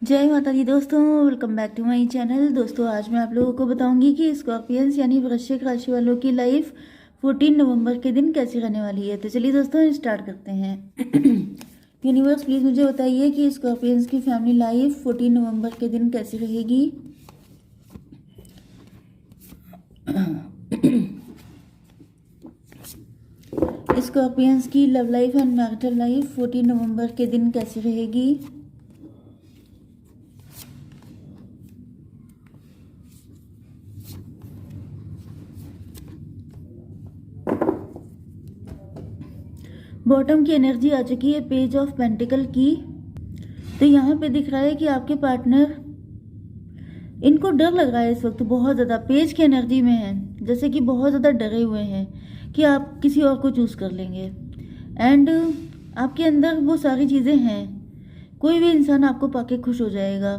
जय माता दी दोस्तों, welcome back to my channel. दोस्तों आज मैं आप लोगों को बताऊंगी कि स्कॉर्पियंस यानी वृश्चिक राशि वालों की लाइफ 14 नवंबर के दिन कैसी रहने वाली है। तो चलिए दोस्तों स्टार्ट करते हैं। यूनिवर्स प्लीज मुझे बताइए कि स्कॉर्पियंस की फैमिली लाइफ 14 नवंबर के दिन कैसी रहेगी। स्कॉर्पियंस की love life and marital life 14 नवंबर के दिन कैसी रहेगी। बॉटम की एनर्जी आ चुकी है पेज ऑफ पेंटिकल की। तो यहाँ पे दिख रहा है कि आपके पार्टनर, इनको डर लग रहा है इस वक्त बहुत ज़्यादा, पेज की एनर्जी में है, जैसे कि बहुत ज़्यादा डरे हुए हैं कि आप किसी और को चूज़ कर लेंगे। एंड आपके अंदर वो सारी चीज़ें हैं, कोई भी इंसान आपको पाके खुश हो जाएगा।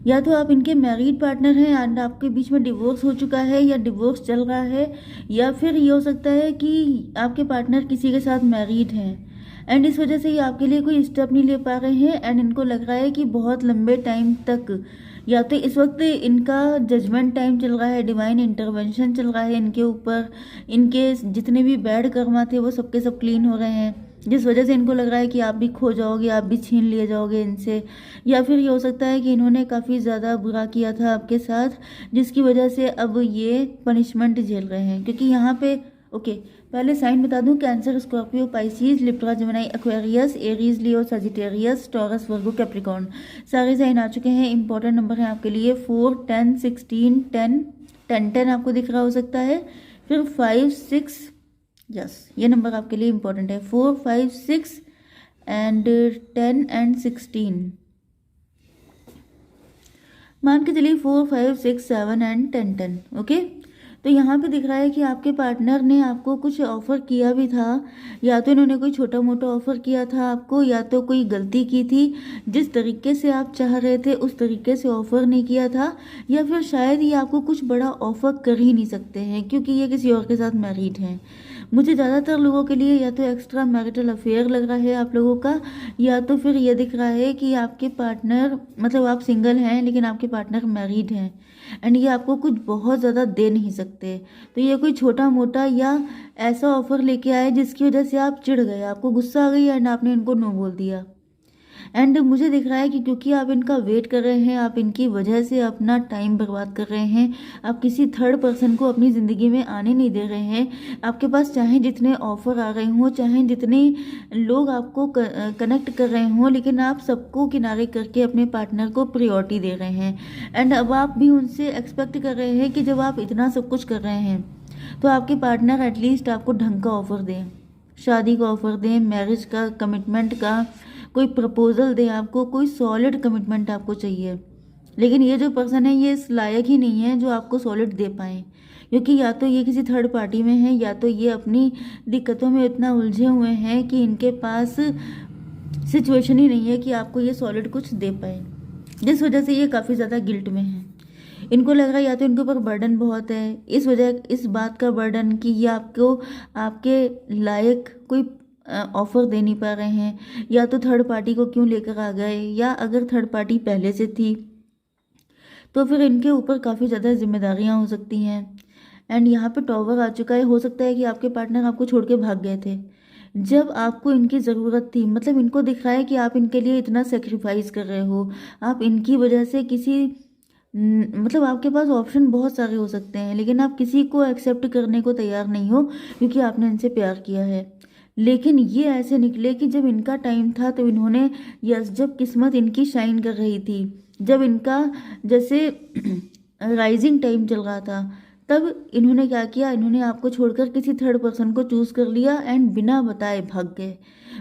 या तो आप इनके मैरिड पार्टनर हैं एंड आपके बीच में डिवोर्स हो चुका है या डिवोर्स चल रहा है, या फिर ये हो सकता है कि आपके पार्टनर किसी के साथ मैरिड हैं एंड इस वजह से ये आपके लिए कोई स्टेप नहीं ले पा रहे हैं। एंड इनको लग रहा है कि बहुत लंबे टाइम तक, या तो इस वक्त इनका जजमेंट टाइम चल रहा है, डिवाइन इंटरवेंशन चल रहा है इनके ऊपर, इनके जितने भी बैड कर्मा थे वो सबके सब क्लीन हो रहे हैं, जिस वजह से इनको लग रहा है कि आप भी खो जाओगे, आप भी छीन लिए जाओगे इनसे। या फिर ये हो सकता है कि इन्होंने काफ़ी ज़्यादा बुरा किया था आपके साथ, जिसकी वजह से अब ये पनिशमेंट झेल रहे हैं। क्योंकि यहाँ पे ओके, पहले साइन बता दूं, Cancer, Scorpio, Pisces, Libra, Gemini, Aquarius, Aries, Leo, Sagittarius, Taurus, Virgo, Capricorn, सारे साइन आ चुके हैं। इंपॉर्टेंट नंबर है आपके लिए 4, 10, 16, 10, 10, 10 आपको दिख रहा हो सकता है, फिर 5, 6, यस ये नंबर आपके लिए इंपॉर्टेंट है, 4, 5, 6 एंड 10 एंड 16। मान के चलिए 4, 5, 6, 7 एंड 10, 10 ओके। तो यहाँ पे दिख रहा है कि आपके पार्टनर ने आपको कुछ ऑफर किया भी था, या तो इन्होंने कोई छोटा मोटा ऑफर किया था आपको, या तो कोई गलती की थी, जिस तरीके से आप चाह रहे थे उस तरीके से ऑफर नहीं किया था, या फिर शायद ये आपको कुछ बड़ा ऑफर कर ही नहीं सकते हैं क्योंकि ये किसी और के साथ मैरिड हैं। मुझे ज़्यादातर लोगों के लिए या तो एक्स्ट्रा मैरिटल अफेयर लग रहा है आप लोगों का, या तो फिर ये दिख रहा है कि आपके पार्टनर, मतलब आप सिंगल हैं लेकिन आपके पार्टनर मैरिड हैं एंड ये आपको कुछ बहुत ज़्यादा दे नहीं सकते। तो ये कोई छोटा मोटा या ऐसा ऑफर लेके आए जिसकी वजह से आप चिढ़ गए, आपको गुस्सा आ गई एंड आपने इनको नो बोल दिया। एंड मुझे दिख रहा है कि क्योंकि आप इनका वेट कर रहे हैं, आप इनकी वजह से अपना टाइम बर्बाद कर रहे हैं, आप किसी थर्ड पर्सन को अपनी ज़िंदगी में आने नहीं दे रहे हैं। आपके पास चाहे जितने ऑफर आ रहे हों, चाहे जितने लोग आपको कनेक्ट कर रहे हों, लेकिन आप सबको किनारे करके अपने पार्टनर को प्रायोरिटी दे रहे हैं। एंड अब आप भी उनसे एक्सपेक्ट कर रहे हैं कि जब आप इतना सब कुछ कर रहे हैं तो आपके पार्टनर एटलीस्ट आपको ढंग का ऑफर दें, शादी का ऑफर दें, मैरिज का, कमिटमेंट का, कोई प्रपोजल दें, आपको कोई सॉलिड कमिटमेंट आपको चाहिए। लेकिन ये जो पर्सन है ये इस लायक ही नहीं है जो आपको सॉलिड दे पाए, क्योंकि या तो ये किसी थर्ड पार्टी में है, या तो ये अपनी दिक्कतों में इतना उलझे हुए हैं कि इनके पास सिचुएशन ही नहीं है कि आपको ये सॉलिड कुछ दे पाए, जिस वजह से ये काफ़ी ज़्यादा गिल्ट में है। इनको लग रहा है या तो इनके ऊपर बर्डन बहुत है, इस बात का बर्डन कि ये आपको आपके लायक कोई ऑफर दे नहीं पा रहे हैं, या तो थर्ड पार्टी को क्यों लेकर आ गए, या अगर थर्ड पार्टी पहले से थी तो फिर इनके ऊपर काफ़ी ज़्यादा जिम्मेदारियां हो सकती हैं। एंड यहाँ पे टॉवर आ चुका है, हो सकता है कि आपके पार्टनर आपको छोड़ के भाग गए थे जब आपको इनकी ज़रूरत थी। मतलब इनको दिख रहा है कि आप इनके लिए इतना सेक्रीफाइस कर रहे हो, आप इनकी वजह से किसी मतलब आपके पास ऑप्शन बहुत सारे हो सकते हैं, लेकिन आप किसी को एक्सेप्ट करने को तैयार नहीं हो क्योंकि आपने इनसे प्यार किया है। लेकिन ये ऐसे निकले कि जब इनका टाइम था तो इन्होंने, यस जब किस्मत इनकी शाइन कर रही थी, जब इनका जैसे राइजिंग टाइम चल रहा था, तब इन्होंने क्या किया, इन्होंने आपको छोड़कर किसी थर्ड पर्सन को चूज कर लिया एंड बिना बताए भाग गए।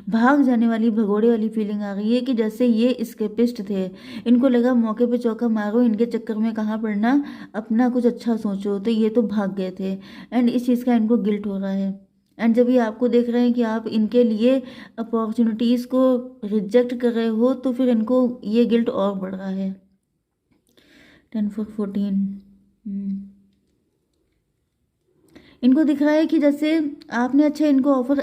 भाग जाने वाली, भगोड़े वाली फीलिंग आ गई है कि जैसे ये एस्केपिस्ट थे, इनको लगा मौके पे चौका मारो, इनके चक्कर में कहाँ पड़ना, अपना कुछ अच्छा सोचो, तो ये तो भाग गए थे एंड इस चीज़ का इनको गिल्ट हो रहा है। एंड जब ये आपको देख रहे हैं कि आप इनके लिए अपॉर्चुनिटीज़ को रिजेक्ट कर रहे हो तो फिर इनको ये गिल्ट और बढ़ रहा है। 10 for 14 इनको दिख रहा है कि जैसे आपने अच्छा इनको ऑफर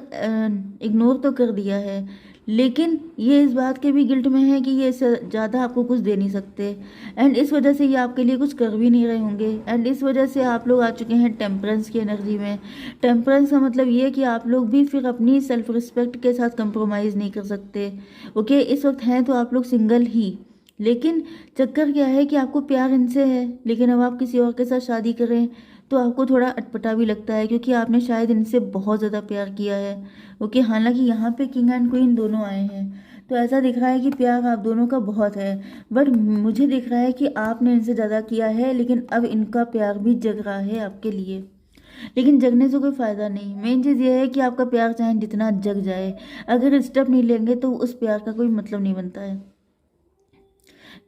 इग्नोर तो कर दिया है, लेकिन ये इस बात के भी गिल्ट में है कि ये इससे ज़्यादा आपको कुछ दे नहीं सकते, एंड इस वजह से ये आपके लिए कुछ कर भी नहीं रहे होंगे, एंड इस वजह से आप लोग आ चुके हैं टेम्परेंस की एनर्जी में। टेम्परेंस का मतलब ये कि आप लोग भी फिर अपनी सेल्फ रिस्पेक्ट के साथ कंप्रोमाइज़ नहीं कर सकते। ओके, इस वक्त हैं तो आप लोग सिंगल ही, लेकिन चक्कर क्या है कि आपको प्यार इनसे है, लेकिन अब आप किसी और के साथ शादी करें तो आपको थोड़ा अटपटा भी लगता है, क्योंकि आपने शायद इनसे बहुत ज़्यादा प्यार किया है। ओके, हालांकि यहाँ पे किंग एंड क्वीन दोनों आए हैं, तो ऐसा दिख रहा है कि प्यार आप दोनों का बहुत है, बट मुझे दिख रहा है कि आपने इनसे ज़्यादा किया है, लेकिन अब इनका प्यार भी जग रहा है आपके लिए। लेकिन जगने से कोई फ़ायदा नहीं, मेन चीज़ ये है कि आपका प्यार चाहे जितना जग जाए, अगर स्टेप नहीं लेंगे तो उस प्यार का कोई मतलब नहीं बनता है।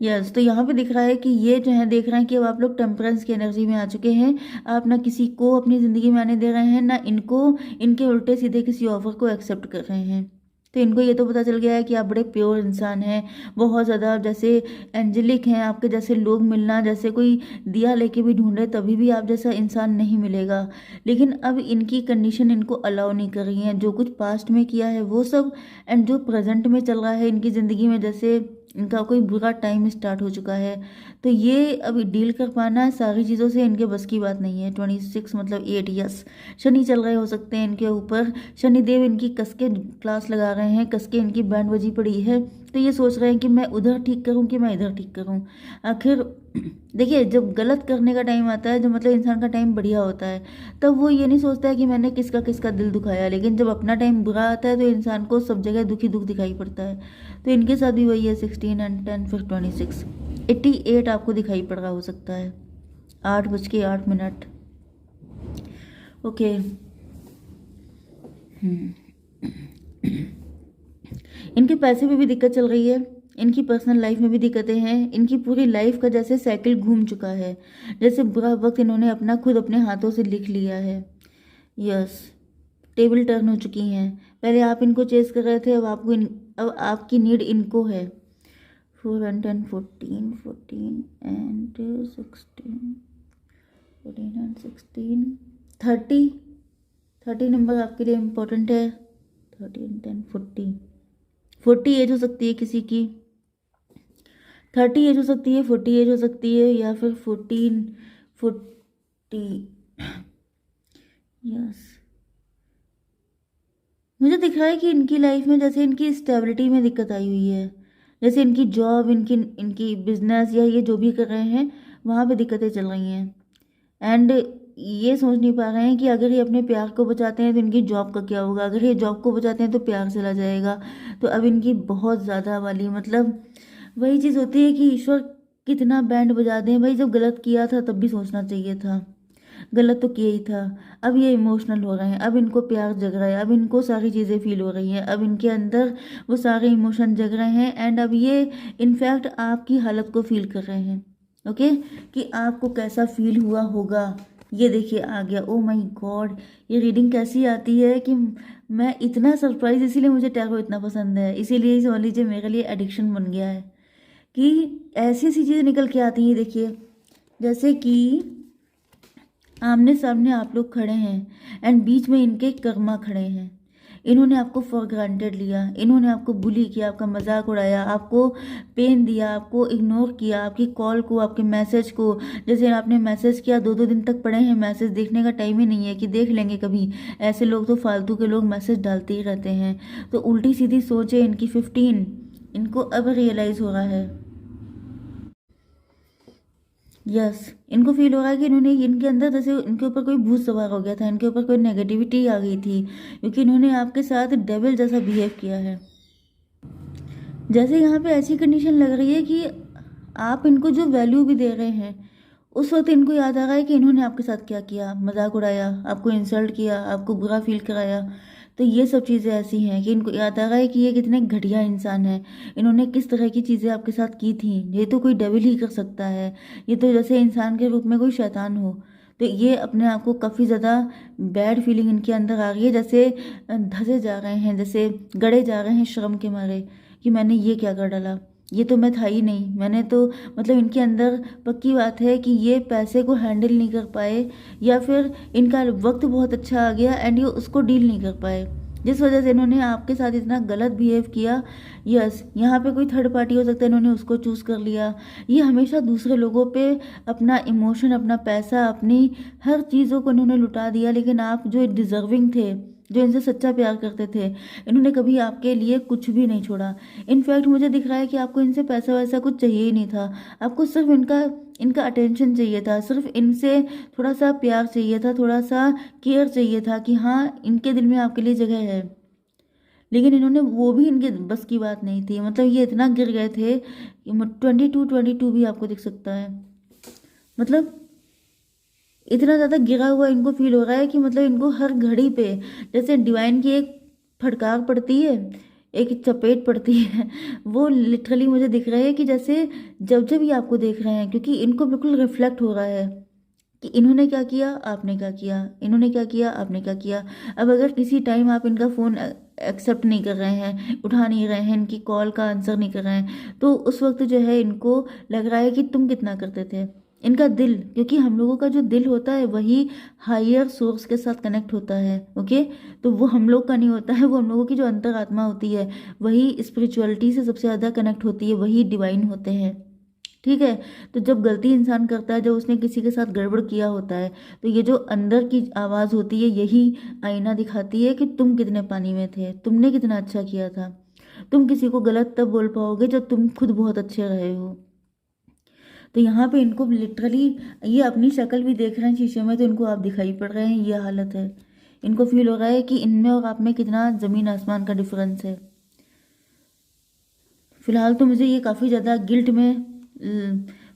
यस, तो यहाँ पे दिख रहा है कि ये जो है देख रहे हैं कि अब आप लोग टेम्परेंस की एनर्जी में आ चुके हैं। आप ना किसी को अपनी ज़िंदगी में आने दे रहे हैं, ना इनको इनके उल्टे सीधे किसी ऑफर को एक्सेप्ट कर रहे हैं। तो इनको ये तो पता चल गया है कि आप बड़े प्योर इंसान हैं, बहुत ज़्यादा जैसे एंजेलिक हैं। आपके जैसे लोग मिलना, जैसे कोई दिया लेके भी ढूंढे तभी भी आप जैसा इंसान नहीं मिलेगा। लेकिन अब इनकी कंडीशन इनको अलाउ नहीं कर रही है, जो कुछ पास्ट में किया है वो सब, एंड जो प्रेजेंट में चल रहा है इनकी ज़िंदगी में, जैसे इनका कोई बुरा टाइम स्टार्ट हो चुका है, तो ये अभी डील कर पाना सारी चीज़ों से इनके बस की बात नहीं है। 26 मतलब 8 ईयर्स शनि चल रहे हो सकते हैं इनके ऊपर, शनिदेव इनकी कसके क्लास लगा रहे हैं, कसके इनकी बैंड बजी पड़ी है, तो ये सोच रहे हैं कि मैं उधर ठीक करूं कि मैं इधर ठीक करूं। आखिर देखिए, जब गलत करने का टाइम आता है, जब मतलब इंसान का टाइम बढ़िया होता है, तब वो ये नहीं सोचता है कि मैंने किसका किसका दिल दुखाया, लेकिन जब अपना टाइम बुरा आता है तो इंसान को सब जगह दुखी दुख दिखाई पड़ता है। तो इनके साथ भी वही है, 16 एंड 10 फिर 26, 88 आपको दिखाई पड़ रहा हो सकता है, 8:08। ओके, इनके पैसे में भी दिक्कत चल रही है, इनकी पर्सनल लाइफ में भी दिक्कतें हैं, इनकी पूरी लाइफ का जैसे साइकिल घूम चुका है, जैसे बुरा वक्त इन्होंने अपना खुद अपने हाथों से लिख लिया है। यस, टेबल टर्न हो चुकी हैं। पहले आप इनको चेस कर रहे थे, अब अब आपकी नीड इनको है। 4 and 10, 14, 14 and 16, 14 and 16, 30 नंबर आपके लिए इम्पोर्टेंट है। 13, 10, 40 एज हो सकती है किसी की, 30 एज हो सकती है, 40 एज हो सकती है, या फिर 14, 40। यस, मुझे दिख रहा है कि इनकी लाइफ में जैसे इनकी स्टेबिलिटी में दिक्कत आई हुई है, जैसे इनकी जॉब, इनकी इनकी बिजनेस या ये जो भी कर रहे हैं वहाँ पे दिक्कतें चल रही हैं, एंड ये सोच नहीं पा रहे हैं कि अगर ये अपने प्यार को बचाते हैं तो इनकी जॉब का क्या होगा, अगर ये जॉब को बचाते हैं तो प्यार चला जाएगा। तो अब इनकी बहुत ज़्यादा वाली मतलब वही चीज़ होती है कि ईश्वर कितना बैंड बजा दें भाई, जब गलत किया था तब भी सोचना चाहिए था, गलत तो किया ही था। अब ये इमोशनल हो रहे हैं, अब इनको प्यार जग रहा है, अब इनको सारी चीज़ें फील हो रही हैं, अब इनके अंदर वो सारे इमोशन जग रहे हैं, एंड अब ये इनफैक्ट आपकी हालत को फील कर रहे हैं। ओके, कि आपको कैसा फील हुआ होगा, ये देखिए आ गया। ओ माय गॉड, ये रीडिंग कैसी आती है कि मैं इतना सरप्राइज, इसीलिए मुझे टैरो इतना पसंद है, इसीलिए समझ लीजिए मेरे लिए एडिक्शन बन गया है कि ऐसी ऐसी चीज़ें निकल के आती हैं। देखिए, जैसे कि आमने सामने आप लोग खड़े हैं एंड बीच में इनके कर्मा खड़े हैं, इन्होंने आपको फॉर ग्रांटेड लिया, इन्होंने आपको बुली किया, आपका मजाक उड़ाया, आपको पेन दिया, आपको इग्नोर किया, आपकी कॉल को, आपके मैसेज को। जैसे आपने मैसेज किया, 2-2 दिन तक पड़े हैं, मैसेज देखने का टाइम ही नहीं है कि देख लेंगे कभी। ऐसे लोग तो फालतू के लोग मैसेज डालते ही रहते हैं। तो उल्टी सीधी सोच है इनकी 15, इनको अब रियलाइज़ हो रहा है। यस, इनको फील हो रहा है कि इन्होंने, इनके अंदर जैसे इनके ऊपर कोई भूत सवार हो गया था, इनके ऊपर कोई नेगेटिविटी आ गई थी, क्योंकि इन्होंने आपके साथ डेविल जैसा बिहेव किया है। जैसे यहाँ पे ऐसी कंडीशन लग रही है कि आप इनको जो वैल्यू भी दे रहे हैं, उस वक्त इनको याद आ रहा है कि इन्होंने आपके साथ क्या किया, मजाक उड़ाया, आपको इंसल्ट किया, आपको बुरा फील कराया। तो ये सब चीज़ें ऐसी हैं कि इनको याद आ रहा है कि ये कितने घटिया इंसान है, इन्होंने किस तरह की चीज़ें आपके साथ की थी। ये तो कोई डेविल ही कर सकता है, ये तो जैसे इंसान के रूप में कोई शैतान हो। तो ये अपने आप को काफ़ी ज़्यादा बैड फीलिंग इनके अंदर आ रही है, जैसे धसे जा रहे हैं, जैसे गड़े जा रहे हैं शर्म के मारे कि मैंने ये क्या कर डाला, ये तो मैं था ही नहीं, मैंने तो मतलब इनके अंदर पक्की बात है कि ये पैसे को हैंडल नहीं कर पाए, या फिर इनका वक्त बहुत अच्छा आ गया एंड ये उसको डील नहीं कर पाए। जिस वजह से इन्होंने आपके साथ इतना गलत बिहेव किया। यस, यहाँ पे कोई थर्ड पार्टी हो सकता है, इन्होंने उसको चूज़ कर लिया। ये हमेशा दूसरे लोगों पे अपना इमोशन, अपना पैसा, अपनी हर चीज़ों को इन्होंने लुटा दिया। लेकिन आप जो डिज़र्विंग थे, जो इनसे सच्चा प्यार करते थे, इन्होंने कभी आपके लिए कुछ भी नहीं छोड़ा। इनफैक्ट मुझे दिख रहा है कि आपको इनसे पैसा वैसा कुछ चाहिए ही नहीं था। आपको सिर्फ इनका इनका अटेंशन चाहिए था, सिर्फ इनसे थोड़ा सा प्यार चाहिए था, थोड़ा सा केयर चाहिए था कि हाँ, इनके दिल में आपके लिए जगह है। लेकिन इन्होंने वो भी, इनके बस की बात नहीं थी। मतलब ये इतना गिर गए थे कि 22 भी आपको दिख सकता है। मतलब इतना ज़्यादा गिरा हुआ इनको फील हो रहा है कि मतलब इनको हर घड़ी पे जैसे डिवाइन की एक फटकार पड़ती है, एक चपेट पड़ती है, वो लिटरली मुझे दिख रहा है कि जैसे जब जब ये आपको देख रहे हैं, क्योंकि इनको बिल्कुल रिफ्लेक्ट हो रहा है कि इन्होंने क्या किया, आपने क्या किया, इन्होंने क्या किया, आपने क्या किया। अब अगर किसी टाइम आप इनका फ़ोन एक्सेप्ट नहीं कर रहे हैं, उठा नहीं रहे हैं, इनकी कॉल का आंसर नहीं कर रहे हैं, तो उस वक्त जो है इनको लग रहा है कि तुम कितना करते थे। इनका दिल, क्योंकि हम लोगों का जो दिल होता है वही हायर सोर्स के साथ कनेक्ट होता है। ओके, तो वो हम लोग का नहीं होता है, वो हम लोगों की जो अंतरात्मा होती है वही स्पिरिचुअलिटी से सबसे ज़्यादा कनेक्ट होती है, वही डिवाइन होते हैं। ठीक है, तो जब गलती इंसान करता है, जब उसने किसी के साथ गड़बड़ किया होता है, तो ये जो अंदर की आवाज़ होती है यही आईना दिखाती है कि तुम कितने पानी में थे, तुमने कितना अच्छा किया था। तुम किसी को गलत तब बोल पाओगे जब तुम खुद बहुत अच्छे रहे हो। तो यहाँ पे इनको लिटरली, ये अपनी शक्ल भी देख रहे हैं शीशे में, तो इनको आप दिखाई पड़ रहे हैं, ये हालत है। इनको फील हो रहा है कि इनमें और आप में कितना ज़मीन आसमान का डिफरेंस है। फिलहाल तो मुझे ये काफ़ी ज़्यादा गिल्ट में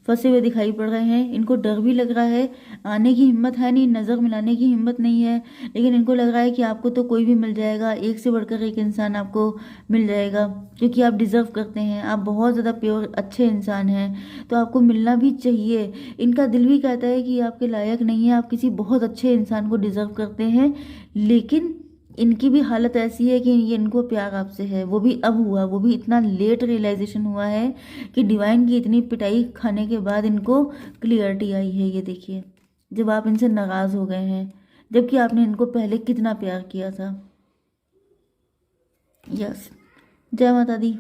फंसे हुए दिखाई पड़ रहे हैं। इनको डर भी लग रहा है, आने की हिम्मत है नहीं, नज़र मिलाने की हिम्मत नहीं है, लेकिन इनको लग रहा है कि आपको तो कोई भी मिल जाएगा, एक से बढ़कर एक इंसान आपको मिल जाएगा, क्योंकि आप डिज़र्व करते हैं, आप बहुत ज़्यादा प्योर अच्छे इंसान हैं, तो आपको मिलना भी चाहिए। इनका दिल भी कहता है कि आपके लायक नहीं है, आप किसी बहुत अच्छे इंसान को डिज़र्व करते हैं, लेकिन इनकी भी हालत ऐसी है कि ये, इनको प्यार आपसे है, वो भी अब हुआ, वो भी इतना लेट रियलाइजेशन हुआ है कि डिवाइन की इतनी पिटाई खाने के बाद इनको क्लियरिटी आई है। ये देखिए, जब आप इनसे नाराज़ हो गए हैं, जबकि आपने इनको पहले कितना प्यार किया था। यस, जय माता दी।